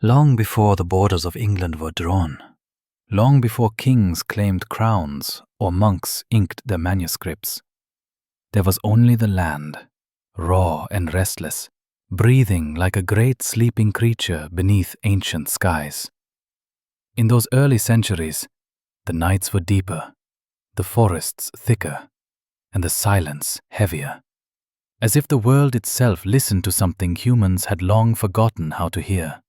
Long before the borders of England were drawn, long before kings claimed crowns or monks inked their manuscripts, there was only the land, raw and restless, breathing like a great sleeping creature beneath ancient skies. In those early centuries, the nights were deeper, the forests thicker, and the silence heavier, as if the world itself listened to something humans had long forgotten how to hear.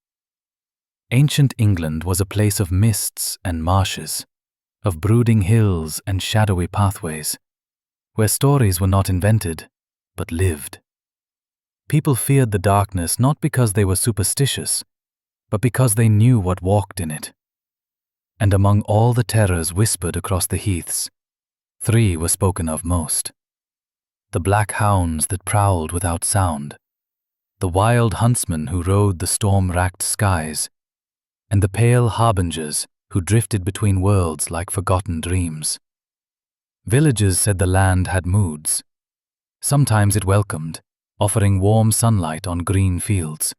Ancient England was a place of mists and marshes, of brooding hills and shadowy pathways, where stories were not invented, but lived. People feared the darkness not because they were superstitious, but because they knew what walked in it. And among all the terrors whispered across the heaths, 3 were spoken of most. The black hounds that prowled without sound, the wild huntsmen who rode the storm-racked skies, and the pale harbingers who drifted between worlds like forgotten dreams. Villagers said the land had moods. Sometimes it welcomed, offering warm sunlight on green fields.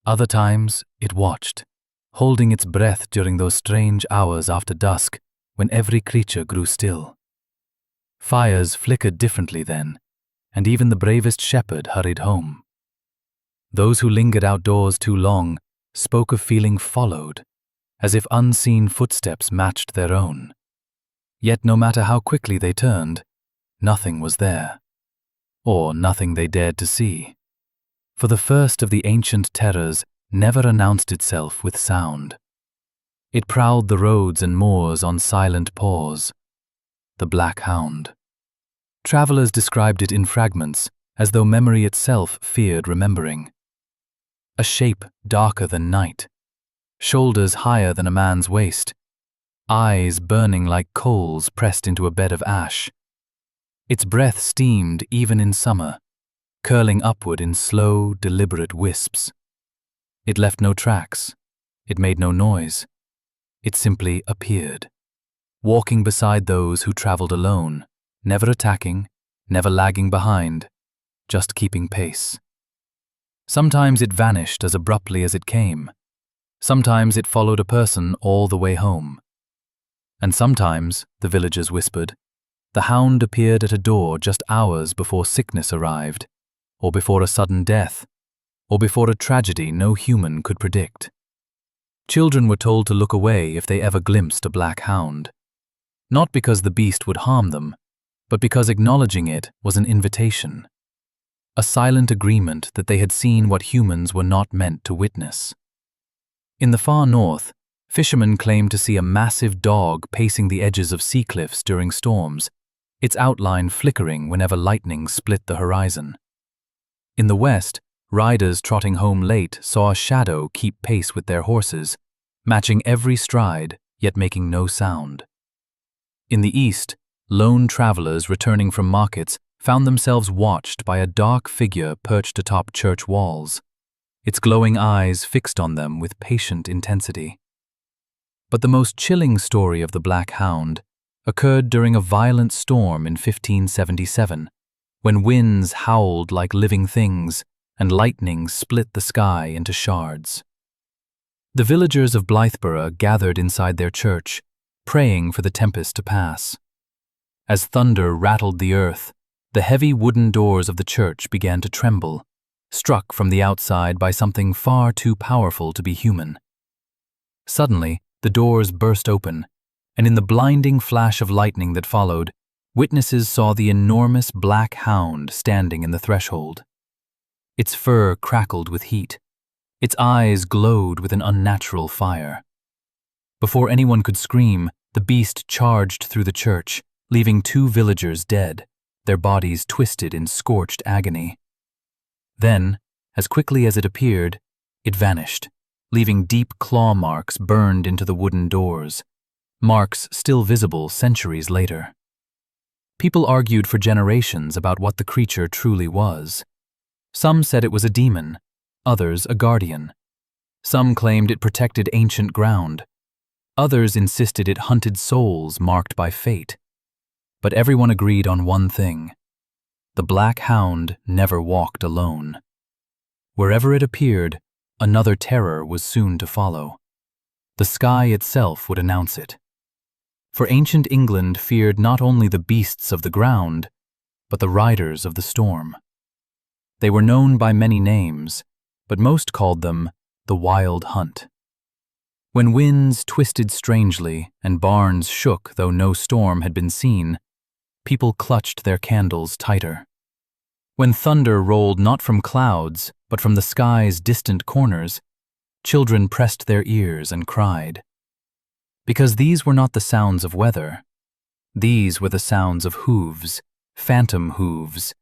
Other times it watched, holding its breath during those strange hours after dusk when every creature grew still. Fires flickered differently then, and even the bravest shepherd hurried home. Those who lingered outdoors too long spoke of feeling followed, as if unseen footsteps matched their own. Yet no matter how quickly they turned, nothing was there, or nothing they dared to see. For the first of the ancient terrors never announced itself with sound. It prowled the roads and moors on silent paws, the Black Hound. Travelers described it in fragments, as though memory itself feared remembering. A shape darker than night, shoulders higher than a man's waist, eyes burning like coals pressed into a bed of ash. Its breath steamed even in summer, curling upward in slow, deliberate wisps. It left no tracks, it made no noise. It simply appeared, walking beside those who traveled alone, never attacking, never lagging behind, just keeping pace. Sometimes it vanished as abruptly as it came. Sometimes it followed a person all the way home. And sometimes, the villagers whispered, the hound appeared at a door just hours before sickness arrived, or before a sudden death, or before a tragedy no human could predict. Children were told to look away if they ever glimpsed a black hound, not because the beast would harm them, but because acknowledging it was an invitation, a silent agreement that they had seen what humans were not meant to witness. In the far north, fishermen claimed to see a massive dog pacing the edges of sea cliffs during storms, its outline flickering whenever lightning split the horizon. In the west, riders trotting home late saw a shadow keep pace with their horses, matching every stride, yet making no sound. In the east, lone travelers returning from markets found themselves watched by a dark figure perched atop church walls, its glowing eyes fixed on them with patient intensity. But the most chilling story of the Black Hound occurred during a violent storm in 1577, when winds howled like living things and lightning split the sky into shards. The villagers of Blythborough gathered inside their church, praying for the tempest to pass. As thunder rattled the earth, the heavy wooden doors of the church began to tremble, struck from the outside by something far too powerful to be human. Suddenly, the doors burst open, and in the blinding flash of lightning that followed, witnesses saw the enormous black hound standing in the threshold. Its fur crackled with heat. Its eyes glowed with an unnatural fire. Before anyone could scream, the beast charged through the church, leaving 2 villagers dead, their bodies twisted in scorched agony. Then, as quickly as it appeared, it vanished, leaving deep claw marks burned into the wooden doors, marks still visible centuries later. People argued for generations about what the creature truly was. Some said it was a demon, others a guardian. Some claimed it protected ancient ground. Others insisted it hunted souls marked by fate. But everyone agreed on one thing: the Black Hound never walked alone. Wherever it appeared, another terror was soon to follow. The sky itself would announce it. For ancient England feared not only the beasts of the ground, but the riders of the storm. They were known by many names, but most called them the Wild Hunt. When winds twisted strangely and barns shook though no storm had been seen, people clutched their candles tighter. When thunder rolled not from clouds, but from the sky's distant corners, children pressed their ears and cried. Because these were not the sounds of weather. These were the sounds of hooves, phantom hooves,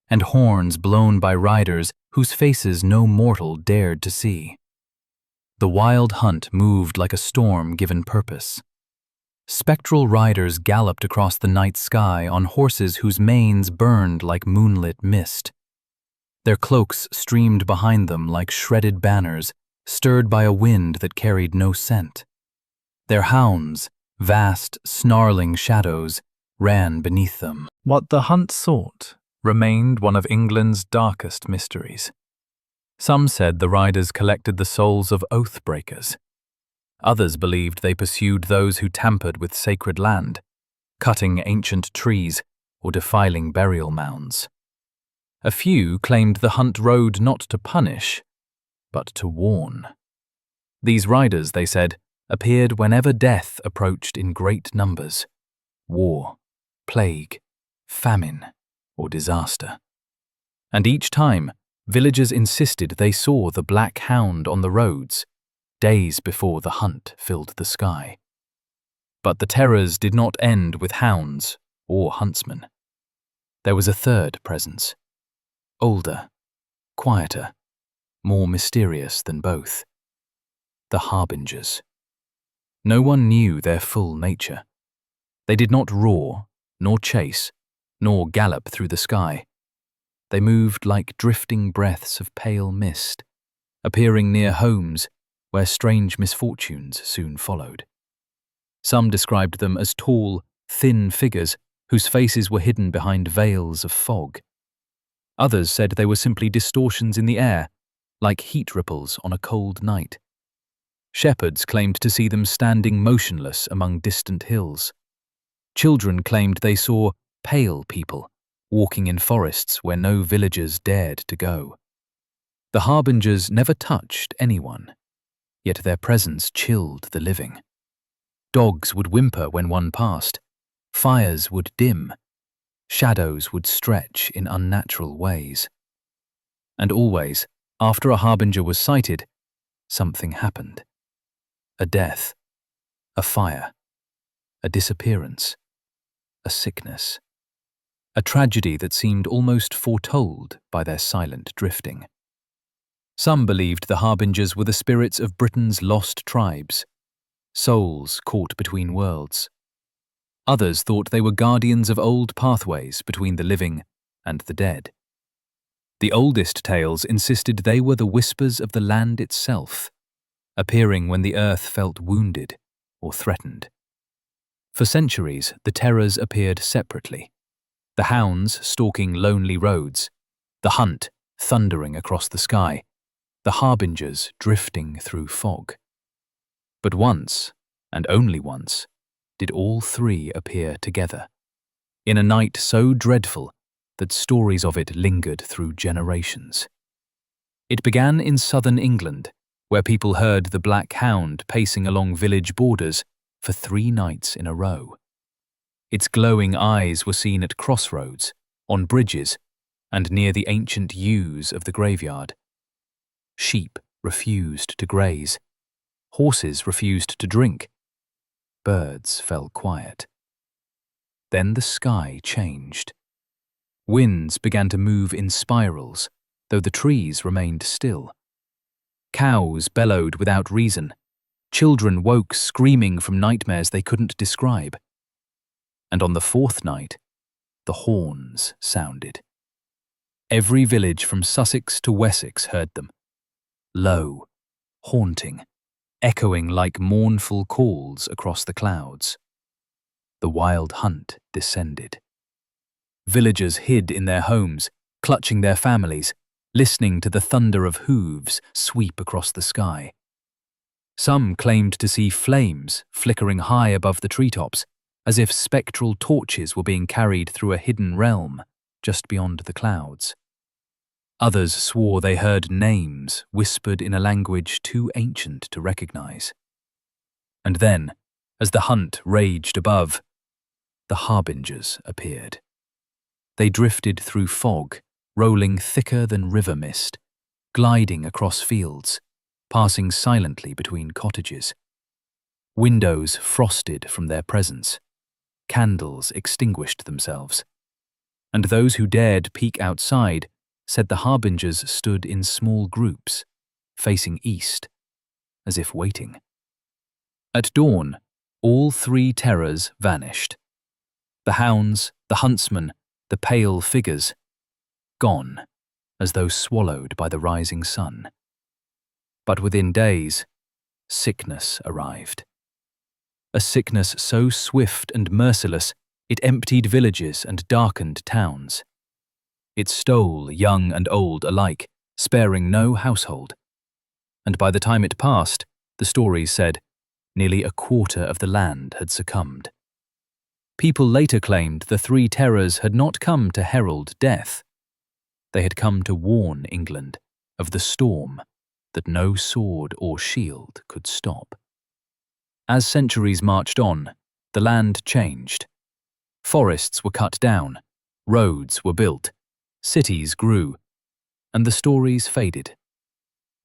and horns blown by riders whose faces no mortal dared to see. The Wild Hunt moved like a storm given purpose. Spectral riders galloped across the night sky on horses whose manes burned like moonlit mist. Their cloaks streamed behind them like shredded banners, stirred by a wind that carried no scent. Their hounds, vast, snarling shadows, ran beneath them. What the hunt sought remained one of England's darkest mysteries. Some said the riders collected the souls of oath-breakers. Others believed they pursued those who tampered with sacred land, cutting ancient trees or defiling burial mounds. A few claimed the hunt rode not to punish, but to warn. These riders, they said, appeared whenever death approached in great numbers: war, plague, famine, or disaster. And each time, villagers insisted they saw the black hound on the roads, days before the hunt filled the sky. But the terrors did not end with hounds or huntsmen. There was a third presence, older, quieter, more mysterious than both: the Harbingers. No one knew their full nature. They did not roar, nor chase, nor gallop through the sky. They moved like drifting breaths of pale mist, appearing near homes where strange misfortunes soon followed. Some described them as tall, thin figures whose faces were hidden behind veils of fog. Others said they were simply distortions in the air, like heat ripples on a cold night. Shepherds claimed to see them standing motionless among distant hills. Children claimed they saw pale people walking in forests where no villagers dared to go. The Harbingers never touched anyone, yet their presence chilled the living. Dogs would whimper when one passed, fires would dim, shadows would stretch in unnatural ways. And always, after a Harbinger was sighted, something happened. A death, a fire, a disappearance, a sickness. A tragedy that seemed almost foretold by their silent drifting. Some believed the Harbingers were the spirits of Britain's lost tribes, souls caught between worlds. Others thought they were guardians of old pathways between the living and the dead. The oldest tales insisted they were the whispers of the land itself, appearing when the earth felt wounded or threatened. For centuries, the terrors appeared separately. The hounds stalking lonely roads, the hunt thundering across the sky, the Harbingers drifting through fog. But once, and only once, did all three appear together, in a night so dreadful that stories of it lingered through generations. It began in southern England, where people heard the black hound pacing along village borders for 3 nights in a row. Its glowing eyes were seen at crossroads, on bridges, and near the ancient yews of the graveyard. Sheep refused to graze. Horses refused to drink. Birds fell quiet. Then the sky changed. Winds began to move in spirals, though the trees remained still. Cows bellowed without reason. Children woke screaming from nightmares they couldn't describe. And on the 4th night, the horns sounded. Every village from Sussex to Wessex heard them. Low, haunting, echoing like mournful calls across the clouds. The Wild Hunt descended. Villagers hid in their homes, clutching their families, listening to the thunder of hooves sweep across the sky. Some claimed to see flames flickering high above the treetops, as if spectral torches were being carried through a hidden realm just beyond the clouds. Others swore they heard names whispered in a language too ancient to recognize. And then, as the hunt raged above, the Harbingers appeared. They drifted through fog, rolling thicker than river mist, gliding across fields, passing silently between cottages. Windows frosted from their presence. Candles extinguished themselves. And those who dared peek outside said the Harbingers stood in small groups, facing east, as if waiting. At dawn, all three terrors vanished. The hounds, the huntsmen, the pale figures, gone, as though swallowed by the rising sun. But within days, sickness arrived. A sickness so swift and merciless, it emptied villages and darkened towns. It stole young and old alike, sparing no household. And by the time it passed, the stories said, nearly a quarter of the land had succumbed. People later claimed the three terrors had not come to herald death. They had come to warn England of the storm that no sword or shield could stop. As centuries marched on, the land changed. Forests were cut down, roads were built, cities grew, and the stories faded.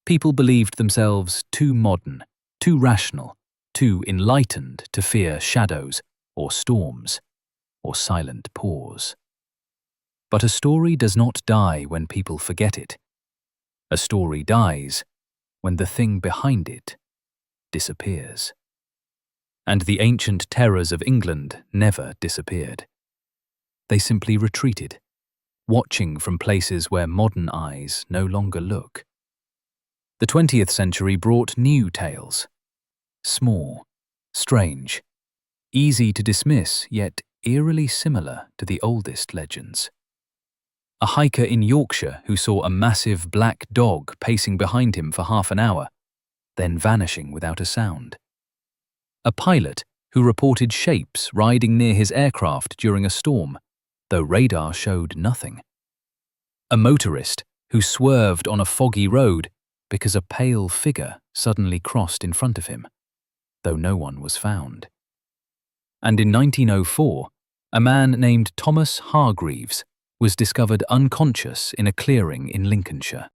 People believed themselves too modern, too rational, too enlightened to fear shadows or storms or silent pause. But a story does not die when people forget it. A story dies when the thing behind it disappears. And the ancient terrors of England never disappeared. They simply retreated, watching from places where modern eyes no longer look. The 20th century brought new tales. Small, strange, easy to dismiss, yet eerily similar to the oldest legends. A hiker in Yorkshire who saw a massive black dog pacing behind him for half an hour, then vanishing without a sound. A pilot who reported shapes riding near his aircraft during a storm, though radar showed nothing. A motorist who swerved on a foggy road because a pale figure suddenly crossed in front of him, though no one was found. And in 1904, a man named Thomas Hargreaves was discovered unconscious in a clearing in Lincolnshire.